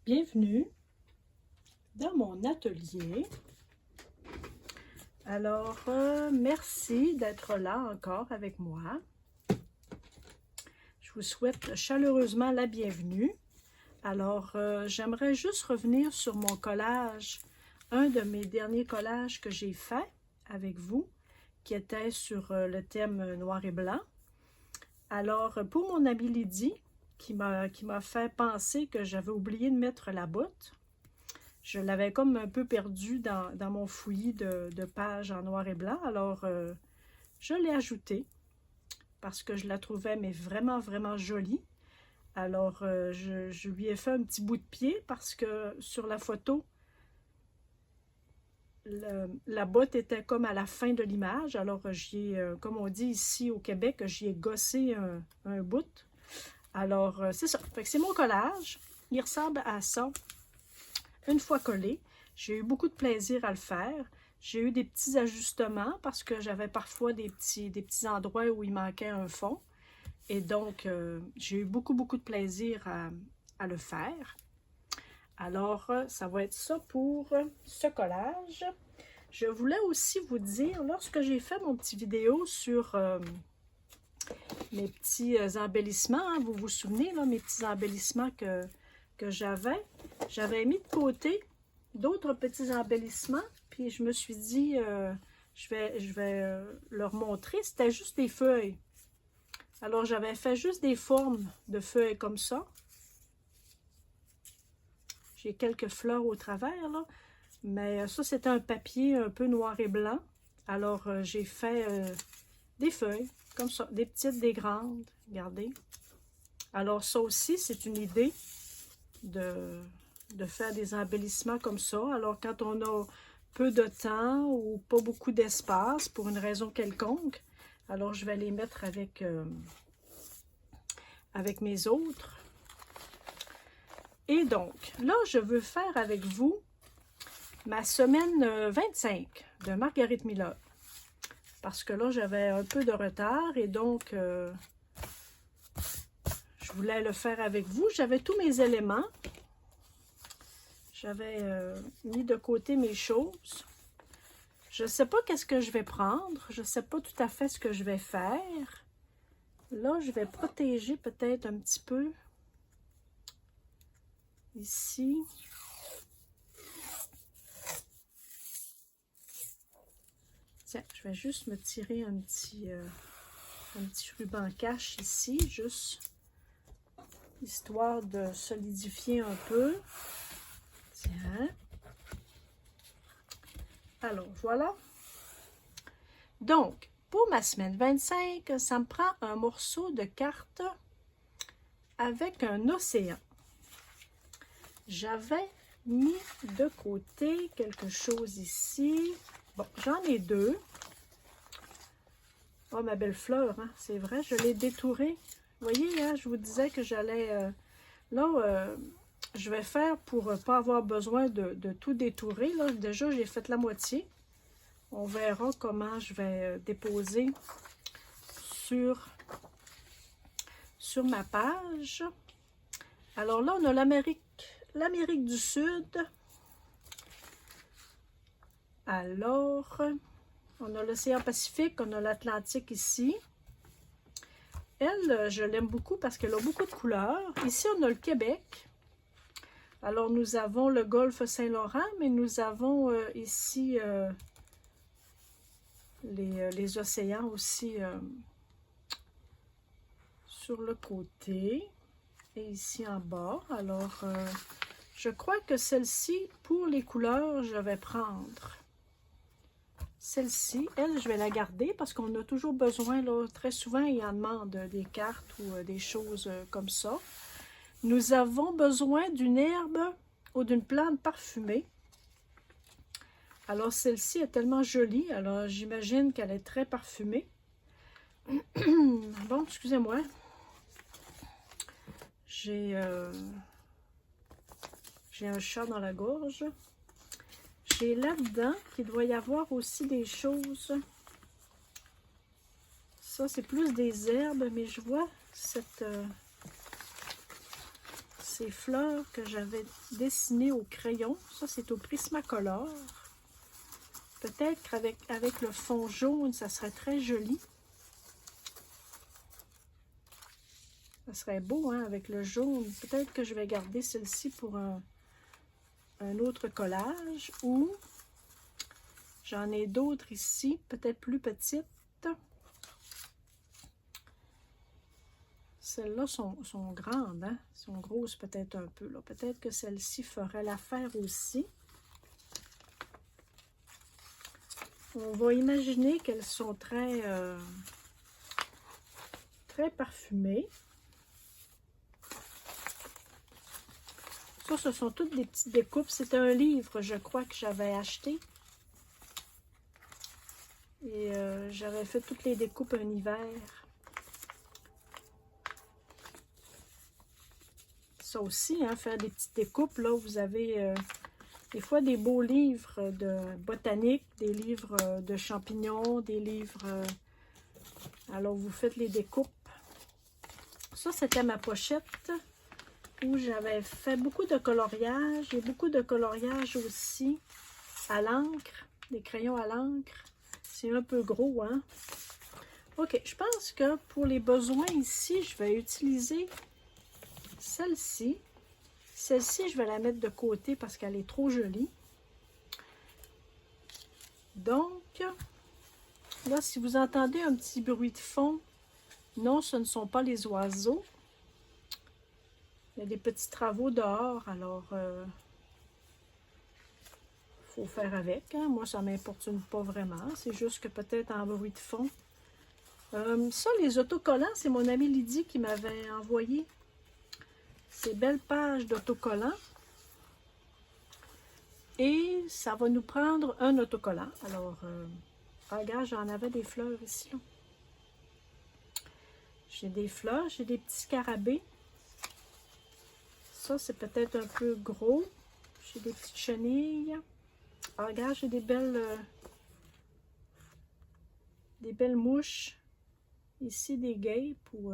Bienvenue dans mon atelier. Alors, merci d'être là encore avec moi. Je vous souhaite chaleureusement la bienvenue. Alors, j'aimerais juste revenir sur mon collage, un de mes derniers collages que j'ai fait avec vous, qui était sur le thème noir et blanc. Alors, pour mon amie Lydie, qui m'a fait penser que j'avais oublié de mettre la botte. Je l'avais comme un peu perdue dans mon fouillis de pages en noir et blanc. Alors, je l'ai ajoutée parce que je la trouvais mais vraiment, vraiment jolie. Alors, je lui ai fait un petit bout de pied parce que sur la photo, la botte était comme à la fin de l'image. Alors, comme on dit ici au Québec, j'y ai gossé un bout. Alors, c'est ça. C'est mon collage. Il ressemble à ça. Une fois collé, j'ai eu beaucoup de plaisir à le faire. J'ai eu des petits ajustements parce que j'avais parfois des petits endroits où il manquait un fond. Et donc, j'ai eu beaucoup de plaisir à le faire. Alors, ça va être ça pour ce collage. Je voulais aussi vous dire, lorsque j'ai fait mon petit vidéo sur mes petits embellissements, hein, vous vous souvenez, là, mes petits embellissements que j'avais mis de côté d'autres petits embellissements, puis je me suis dit, je vais leur montrer, c'était juste des feuilles. Alors, j'avais fait juste des formes de feuilles comme ça. J'ai quelques fleurs au travers, là, mais ça, c'était un papier un peu noir et blanc. Alors, j'ai fait des feuilles, comme ça, des petites, des grandes, regardez. Alors, ça aussi, c'est une idée de faire des embellissements comme ça. Alors, quand on a peu de temps ou pas beaucoup d'espace pour une raison quelconque, alors je vais les mettre avec mes autres. Et donc, là, je veux faire avec vous ma semaine 25 de Marguerite Miller. Parce que là, j'avais un peu de retard et donc, je voulais le faire avec vous. J'avais tous mes éléments. J'avais mis de côté mes choses. Je ne sais pas qu'est-ce que je vais prendre. Je ne sais pas tout à fait ce que je vais faire. Là, je vais protéger peut-être un petit peu. Ici. Tiens, je vais juste me tirer un petit ruban cache ici, juste histoire de solidifier un peu. Tiens. Alors, voilà. Donc, pour ma semaine 25, ça me prend un morceau de carte avec un océan. J'avais mis de côté quelque chose ici. Bon, j'en ai deux. Oh, ma belle fleur, hein, c'est vrai, je l'ai détourée. Vous voyez, hein, je vous disais que j'allais... je vais faire pour ne pas avoir besoin de tout détourer. Là, déjà, j'ai fait la moitié. On verra comment je vais déposer sur ma page. Alors là, on a l'Amérique du Sud. Alors, on a l'océan Pacifique, on a l'Atlantique ici. Elle, je l'aime beaucoup parce qu'elle a beaucoup de couleurs. Ici, on a le Québec. Alors, nous avons le golfe Saint-Laurent, mais nous avons ici les océans aussi sur le côté et ici en bas. Alors, je crois que celle-ci, pour les couleurs, je vais prendre celle-ci. Elle, je vais la garder parce qu'on a toujours besoin, là, très souvent, il en demande des cartes ou des choses comme ça. Nous avons besoin d'une herbe ou d'une plante parfumée. Alors, celle-ci est tellement jolie. Alors, j'imagine qu'elle est très parfumée. Bon, excusez-moi. J'ai un chat dans la gorge. J'ai là-dedans qu'il doit y avoir aussi des choses. Ça, c'est plus des herbes, mais je vois ces fleurs que j'avais dessinées au crayon. Ça, c'est au Prismacolor. Peut-être qu'avec le fond jaune, ça serait très joli. Ça serait beau, hein, avec le jaune. Peut-être que je vais garder celle-ci pour un autre collage. Ou j'en ai d'autres ici, peut-être plus petites. Celles-là sont grandes, hein? Sont grosses peut-être un peu. Peut-être que celle-ci ferait l'affaire aussi. On va imaginer qu'elles sont très parfumées. Ça, ce sont toutes des petites découpes. C'était un livre, je crois, que j'avais acheté. Et j'avais fait toutes les découpes un hiver. Ça aussi, hein, faire des petites découpes. Là, vous avez des fois des beaux livres de botanique, des livres de champignons, des livres... alors, vous faites les découpes. Ça, c'était ma pochette où j'avais fait beaucoup de coloriage. Et beaucoup de coloriage aussi à l'encre, des crayons à l'encre. C'est un peu gros, hein? OK, je pense que pour les besoins ici, je vais utiliser celle-ci. Celle-ci, je vais la mettre de côté parce qu'elle est trop jolie. Donc, là, si vous entendez un petit bruit de fond, non, ce ne sont pas les oiseaux. Il y a des petits travaux dehors, alors faut faire avec. Hein. Moi, ça ne m'importune pas vraiment. C'est juste que peut-être en bruit de fond. Ça, les autocollants, c'est mon amie Lydie qui m'avait envoyé ces belles pages d'autocollants. Et ça va nous prendre un autocollant. Alors, regarde, j'en avais des fleurs ici. J'ai des fleurs, j'ai des petits scarabées. Ça, c'est peut-être un peu gros. J'ai des petites chenilles. Ah, regarde, j'ai des belles mouches. Ici, des guêpes. Ou,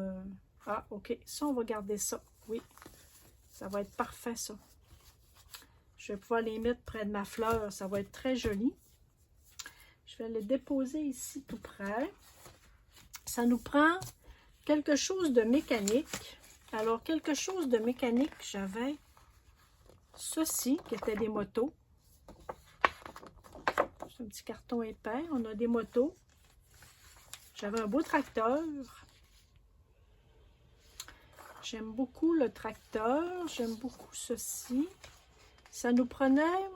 ah, OK. Ça, on va garder ça. Oui. Ça va être parfait, ça. Je vais pouvoir les mettre près de ma fleur. Ça va être très joli. Je vais les déposer ici tout près. Ça nous prend quelque chose de mécanique. Alors, quelque chose de mécanique, j'avais ceci, qui était des motos. C'est un petit carton épais. On a des motos. J'avais un beau tracteur. J'aime beaucoup le tracteur. J'aime beaucoup ceci. Ça nous prenait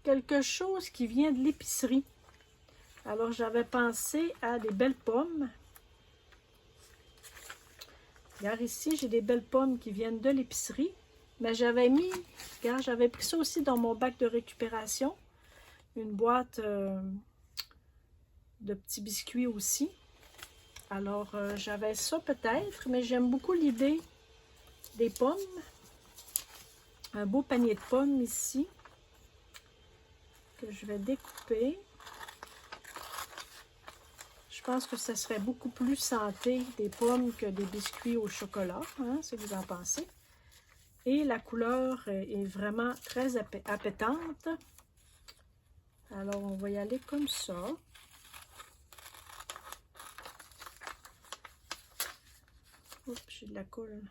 quelque chose qui vient de l'épicerie. Alors, j'avais pensé à des belles pommes. Regarde ici, j'ai des belles pommes qui viennent de l'épicerie. Mais j'avais mis, regarde, j'avais pris ça aussi dans mon bac de récupération. Une boîte de petits biscuits aussi. Alors, j'avais ça peut-être, mais j'aime beaucoup l'idée des pommes. Un beau panier de pommes ici, que je vais découper. Je pense que ce serait beaucoup plus santé des pommes que des biscuits au chocolat, hein, si vous en pensez. Et la couleur est vraiment très appétante. Alors, on va y aller comme ça. Oups, j'ai de la colle.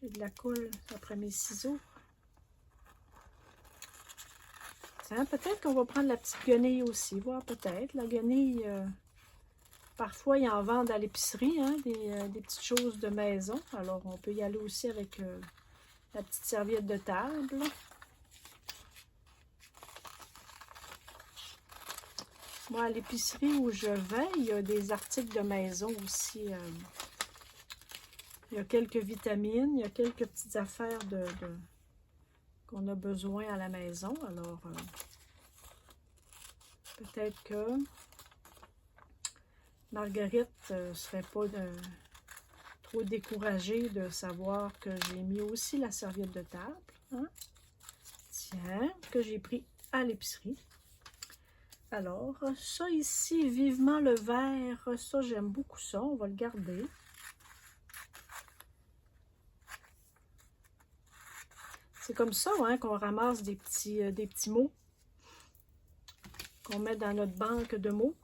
J'ai de la colle après mes ciseaux. Hein, peut-être qu'on va prendre la petite guenille aussi. Voir peut-être. La guenille, parfois, ils en vendent à l'épicerie, hein, des petites choses de maison. Alors, on peut y aller aussi avec la petite serviette de table. Moi, à l'épicerie où je vais, il y a des articles de maison aussi. Il y a quelques vitamines, il y a quelques petites affaires qu'on a besoin à la maison. Alors, peut-être que Marguerite ne serait pas trop découragée de savoir que j'ai mis aussi la serviette de table. Hein? Tiens, que j'ai pris à l'épicerie. Alors, ça ici, vivement le vert, ça j'aime beaucoup ça, on va le garder. C'est comme ça hein, qu'on ramasse des petits mots qu'on met dans notre banque de mots.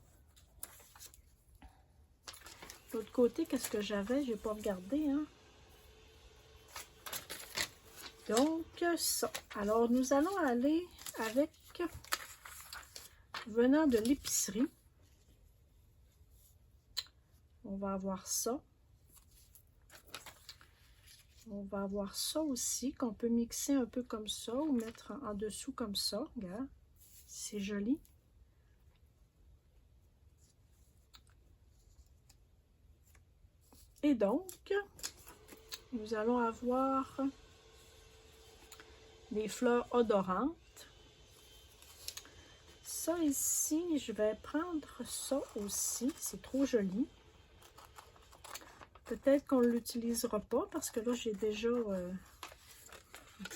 De l'autre côté, qu'est-ce que j'avais? Je n'ai pas regardé. Hein? Donc, ça. Alors, nous allons aller avec, venant de l'épicerie, on va avoir ça. On va avoir ça aussi, qu'on peut mixer un peu comme ça, ou mettre en dessous comme ça. Regarde, c'est joli. Et donc, nous allons avoir des fleurs odorantes. Ça ici, je vais prendre ça aussi, c'est trop joli. Peut-être qu'on ne l'utilisera pas parce que là, j'ai déjà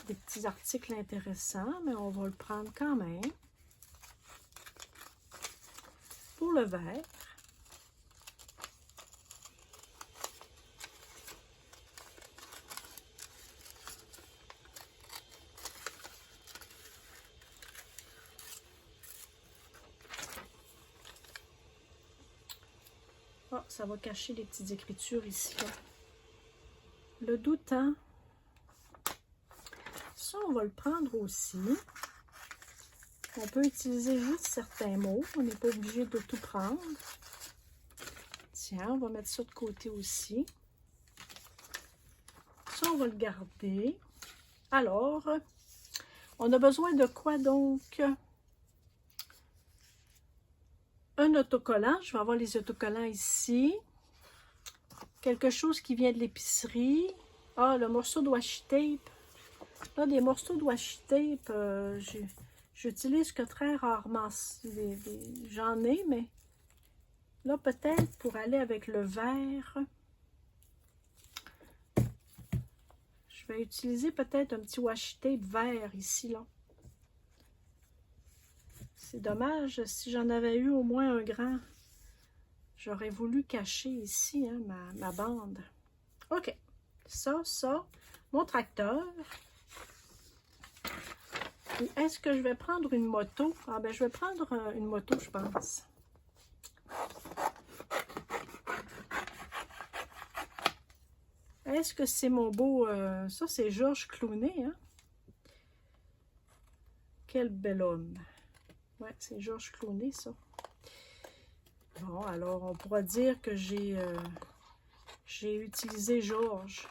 des petits articles intéressants, mais on va le prendre quand même. Pour le vert. Oh, ça va cacher les petites écritures ici. Là. Le doutant. Ça, on va le prendre aussi. On peut utiliser juste certains mots. On n'est pas obligé de tout prendre. Tiens, on va mettre ça de côté aussi. Ça, on va le garder. Alors, on a besoin de quoi donc? Un autocollant. Je vais avoir les autocollants ici. Quelque chose qui vient de l'épicerie. Ah, le morceau de washi tape. Là, des morceaux de washi tape, j'utilise que très rarement. J'en ai, mais là, peut-être pour aller avec le vert, je vais utiliser peut-être un petit washi tape vert ici, là. C'est dommage, si j'en avais eu au moins un grand, j'aurais voulu cacher ici hein, ma bande. OK, ça, mon tracteur. Est-ce que je vais prendre une moto? Ah ben, je vais prendre une moto, je pense. Est-ce que c'est mon beau... ça, c'est Georges Clooney, hein? Quel bel homme. Ouais, c'est Georges Clooney, ça. Bon, alors, on pourra dire que j'ai utilisé Georges.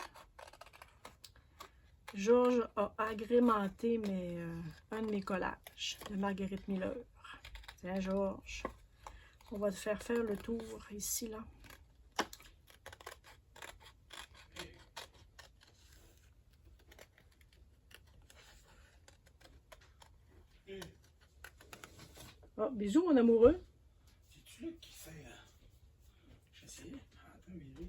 Georges a agrémenté un de mes collages de Marguerite Miller. Tiens, Georges, on va te faire le tour ici, là. Oh, bisous, mon amoureux. C'est-tu là qui fait... J'essayais. Attends, mais là.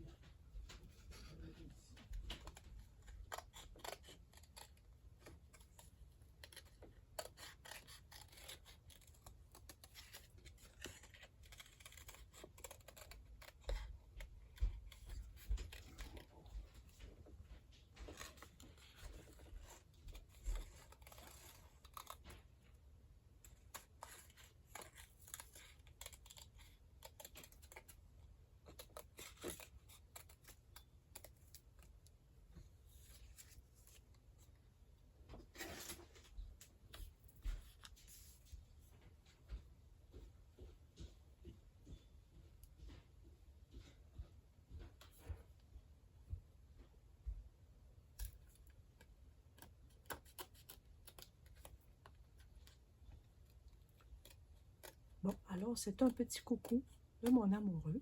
Bon, alors, c'est un petit coucou de mon amoureux.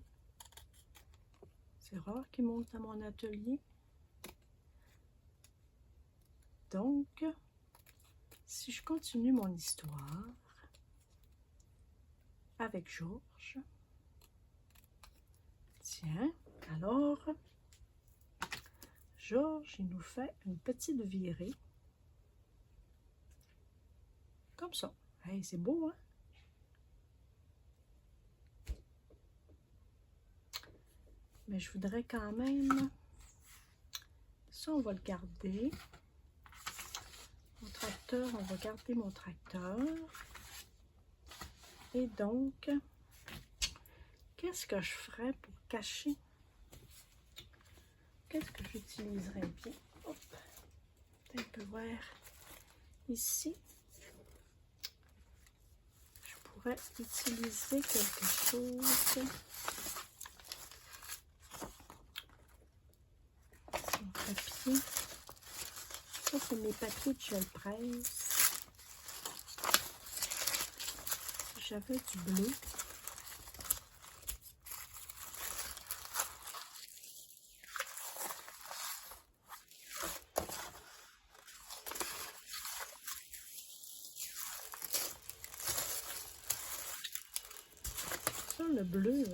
C'est rare qu'il monte à mon atelier. Donc, si je continue mon histoire avec Georges, tiens, alors, Georges, il nous fait une petite virée, comme ça. Hey, c'est beau, hein? Mais je voudrais quand même... Ça, on va le garder. Mon tracteur, on va garder mon tracteur. Et donc, qu'est-ce que je ferais pour cacher? Qu'est-ce que j'utiliserais bien? Hop, un peu vert ici. Je pourrais utiliser quelque chose. Mon papier. Ça, c'est mes papiers de gel presse. J'avais du bleu. Ça, le bleu...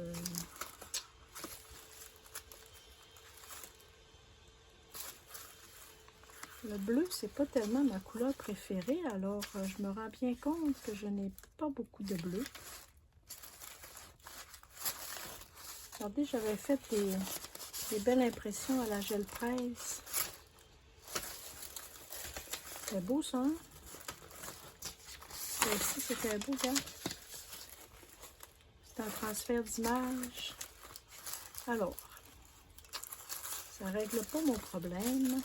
Le bleu, c'est pas tellement ma couleur préférée, alors je me rends bien compte que je n'ai pas beaucoup de bleu. Regardez, j'avais fait des belles impressions à la gel presse. C'est beau ça, hein? Et ici, c'était beau, hein? C'est un transfert d'image. Alors, ça règle pas mon problème.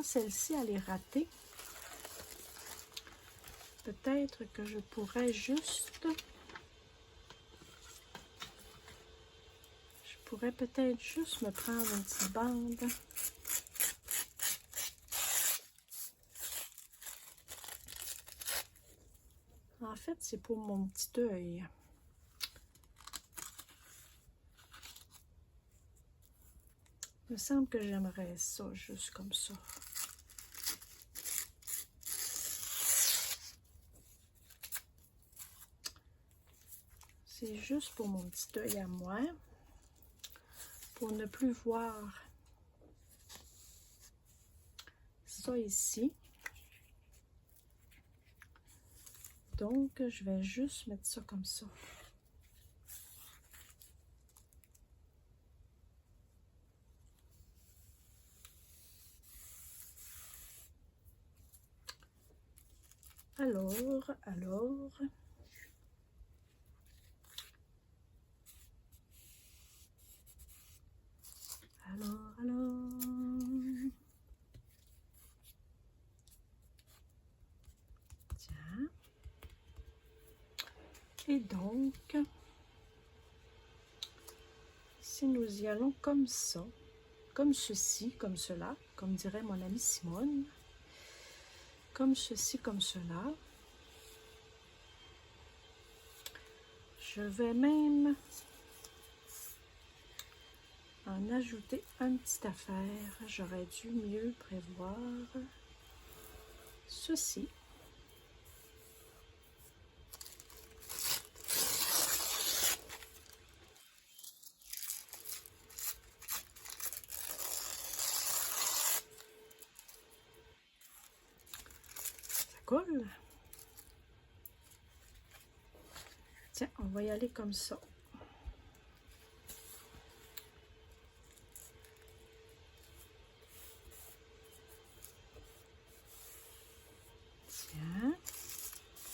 Celle-ci, elle est ratée. Peut-être que je pourrais juste... Je pourrais peut-être juste me prendre une petite bande. En fait, c'est pour mon petit œil. Il me semble que j'aimerais ça, juste comme ça. C'est juste pour mon petit œil à moi, pour ne plus voir ça ici. Donc, je vais juste mettre ça comme ça. Alors... Tiens. Et donc, si nous y allons comme ça, comme ceci, comme cela, comme dirait mon amie Simone, comme ceci, comme cela, je vais même en ajouter une petite affaire. J'aurais dû mieux prévoir ceci. Ça colle. Tiens, on va y aller comme ça.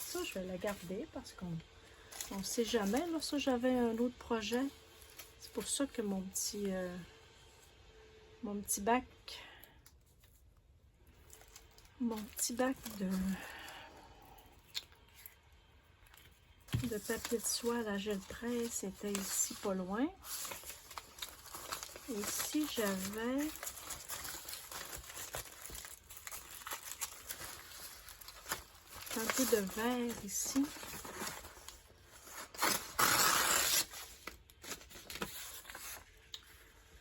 Ça, je vais la garder parce qu'on ne sait jamais. Là, ça, j'avais un autre projet. C'est pour ça que mon petit bac de papier de soie à la gel presse était ici pas loin. Et ici, j'avais un peu de verre ici.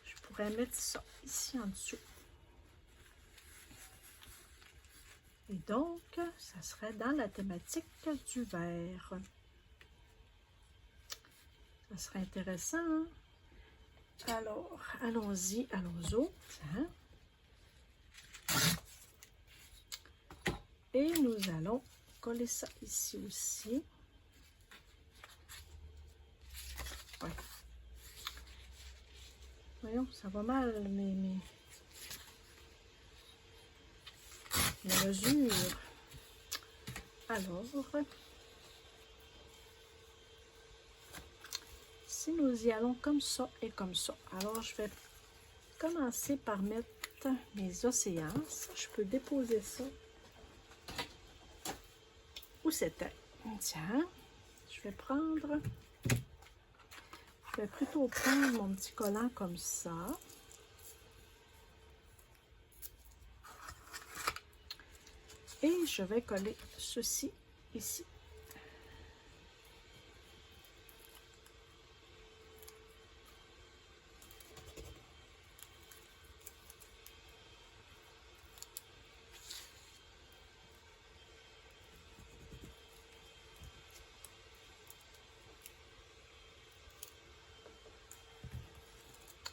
Je pourrais mettre ça ici en dessous. Et donc, ça serait dans la thématique du verre. Ça serait intéressant, hein? Alors, allons-y, allons-y. Et nous allons coller ça ici aussi. Ouais. Voyons, ça va mal, mes mesures. Alors, si nous y allons comme ça et comme ça, alors je vais commencer par mettre mes océans. Ça, je peux déposer ça. Où c'était? Tiens, je vais plutôt prendre mon petit collant comme ça. Et je vais coller ceci ici.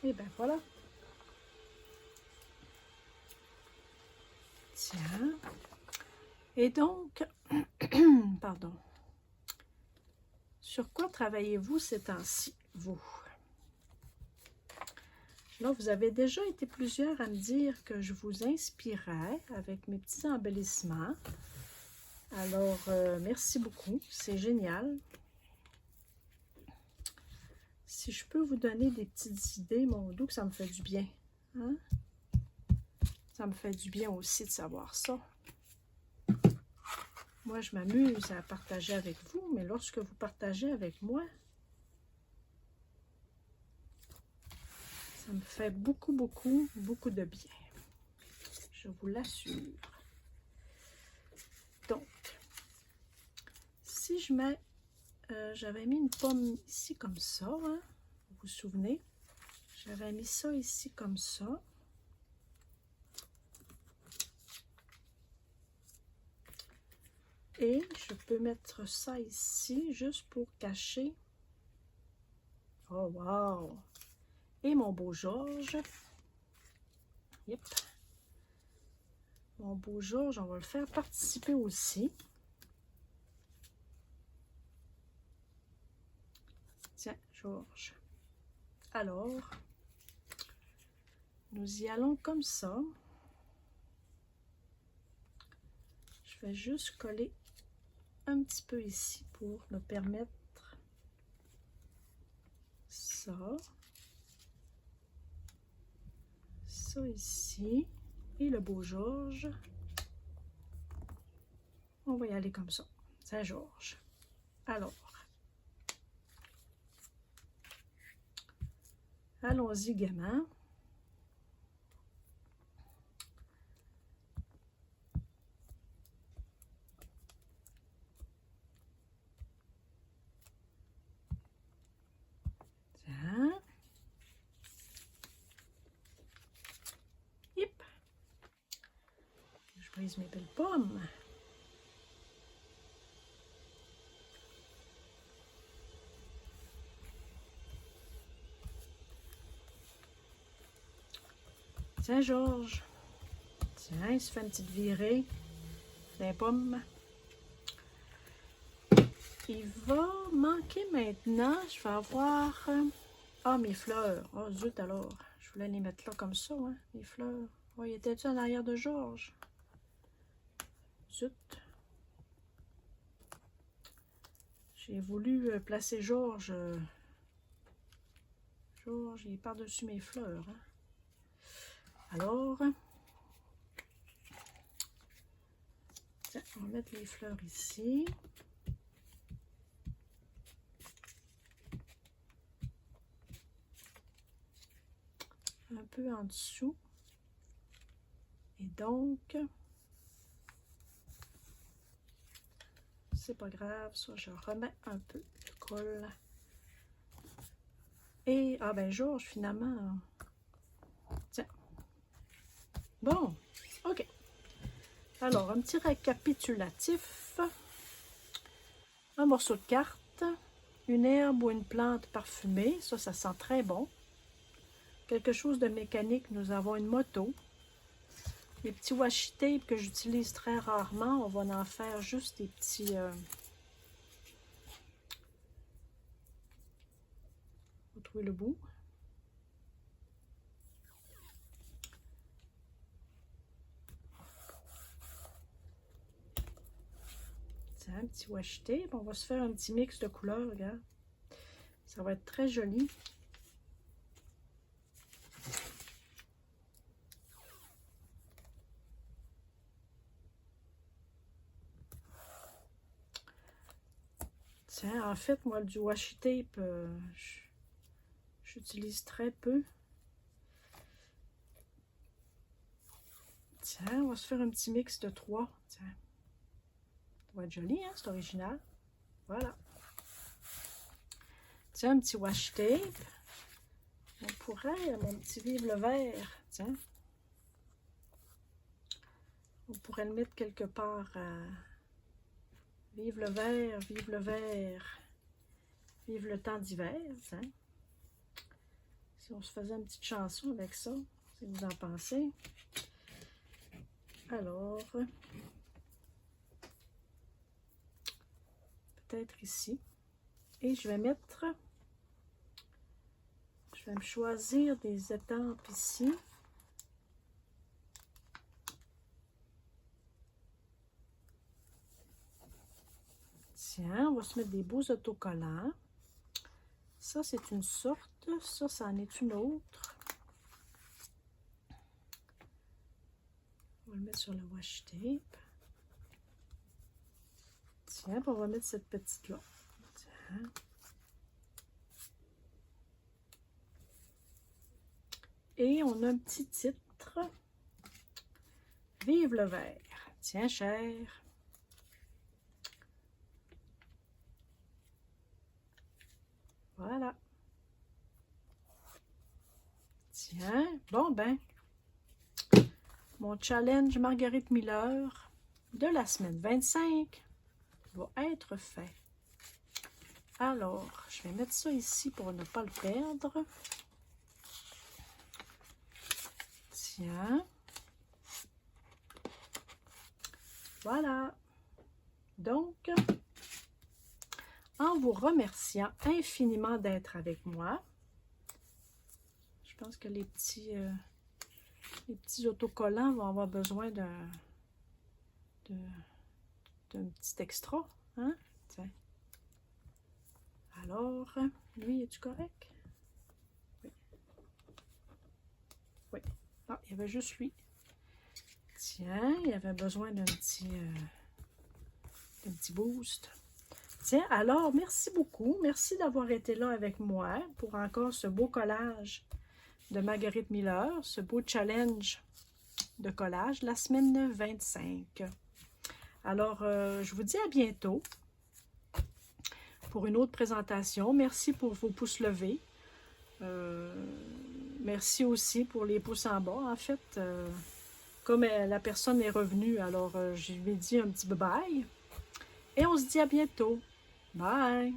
Et bien voilà. Tiens. Et donc, pardon. Sur quoi travaillez-vous ces temps-ci, vous? Là, vous avez déjà été plusieurs à me dire que je vous inspirais avec mes petits embellissements. Alors, merci beaucoup. C'est génial. Si je peux vous donner des petites idées, mon doux, que ça me fait du bien. Hein? Ça me fait du bien aussi de savoir ça. Moi, je m'amuse à partager avec vous, mais lorsque vous partagez avec moi, ça me fait beaucoup, beaucoup, beaucoup de bien. Je vous l'assure. Donc, si je mets... j'avais mis une pomme ici comme ça, hein, vous vous souvenez? J'avais mis ça ici comme ça. Et je peux mettre ça ici, juste pour cacher. Oh, wow! Et mon beau Georges. Yep. Mon beau Georges, on va le faire participer aussi. Tiens, Georges. Alors, nous y allons comme ça. Je vais juste coller un petit peu ici pour me permettre ça. Ça ici. Et le beau Georges. On va y aller comme ça. Saint-Georges. Alors, allons-y gaiement. Tiens. Hip. Je brise mes belles pommes. Tiens, Georges. Tiens, il se fait une petite virée des pommes. Il va manquer maintenant. Je vais avoir... ah, mes fleurs. Oh, zut alors. Je voulais les mettre là comme ça, hein, mes fleurs. Oh, il était-tu en arrière de Georges? Zut. J'ai voulu placer Georges. Georges, il est par-dessus mes fleurs. Hein. Alors, tiens, on va mettre les fleurs ici. Un peu en dessous. Et donc, c'est pas grave, ça, je remets un peu de colle. Et, ah ben Georges, finalement, tiens. Bon, ok. Alors, un petit récapitulatif. Un morceau de carte, une herbe ou une plante parfumée, ça sent très bon. Quelque chose de mécanique, nous avons une moto. Les petits washi tape que j'utilise très rarement, on va en faire juste des petits... Faut trouver le bout. Tiens, un petit washi tape. On va se faire un petit mix de couleurs, regarde. Ça va être très joli. Tiens, en fait, moi, du washi tape, j'utilise très peu. Tiens, on va se faire un petit mix de 3. Tiens. Ça va être joli, hein? C'est original. Voilà. Tiens, un petit washi tape. On pourrait, mon petit vive le vert, tiens. On pourrait le mettre quelque part à... Vive le vert, vive le vert. Vive le temps d'hiver, tiens. Si on se faisait une petite chanson avec ça, si vous en pensez. Alors, peut-être ici. Et je vais mettre, je vais me choisir des étampes ici. Tiens, on va se mettre des beaux autocollants. Ça, c'est une sorte. Ça, ça en est une autre. On va le mettre sur le washi tape. Tiens, on va mettre cette petite-là. Tiens. Et on a un petit titre. Vive le vert. Tiens, cher. Voilà. Tiens, bon ben, mon challenge Marguerite Miller de la semaine 25 va être fait. Alors, je vais mettre ça ici pour ne pas le perdre. Tiens. Voilà. Donc, en vous remerciant infiniment d'être avec moi, je pense que les petits autocollants vont avoir besoin d'un petit extra. Hein? Tiens. Alors, lui, es-tu correct? Oui. Oui. Ah, il y avait juste lui. Tiens, il avait besoin d'un petit boost. Tiens, alors, merci beaucoup. Merci d'avoir été là avec moi pour encore ce beau collage de Marguerite Miller, ce beau challenge de collage, la semaine 25. Alors, je vous dis à bientôt pour une autre présentation. Merci pour vos pouces levés. Merci aussi pour les pouces en bas. En fait, comme la personne est revenue, alors je lui ai dit un petit bye-bye. Et on se dit à bientôt. Bye!